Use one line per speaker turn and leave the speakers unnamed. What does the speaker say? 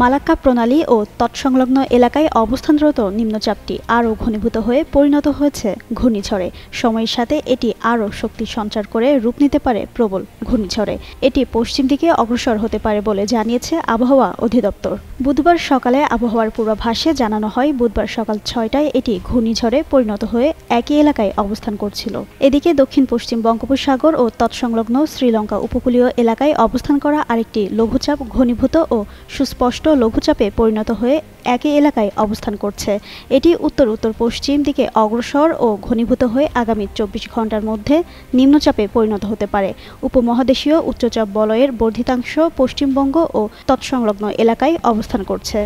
Malacca প্রণালী ও তৎসংলগ্ন এলাকায় অবস্থানরত নিম্নচাপটি আরও ঘনীভূত হয়ে পরিণত হয়েছে ঘূর্ণিঝড়ে। সময়ের সাথে এটি আরও শক্তি সঞ্চার করে রূপ নিতে পারে প্রবল ঘূর্ণিঝড়ে। এটি পশ্চিম দিকে অগ্রসর হতে পারে বলে জানিয়েছে আবহাওয়া অধিদপ্তর। বুধবার সকালে আবহাওয়ার পূর্বাভাসে জানানো হয়, বুধবার সকাল ৬টায় এটি ঘূর্ণিঝড়ে পরিণত হয়ে একই এলাকায় অবস্থান করছিল। এদিকে দক্ষিণ পশ্চিম বঙ্গোপসাগর ও তৎসংলগ্ন শ্রীলঙ্কা উপকূলীয় এলাকায় অবস্থান করা আরেকটি লঘুচাপ ঘনীভূত ও সুস্পষ্ট লঘুচাপে পরিণত হয়ে একই এলাকায় অবস্থান করছে। এটি উত্তর উত্তর পশ্চিম দিকে অগ্রসর ও ঘনীভূত হয়ে আগামী ২৪ ঘন্টার মধ্যে নিম্নচাপে পরিণত হতে পারে। উপমহাদেশীয় উচ্চচাপ বলয়ের বর্ধিতাংশ পশ্চিমবঙ্গ ও তৎসংলগ্ন এলাকায় অবস্থান করছে।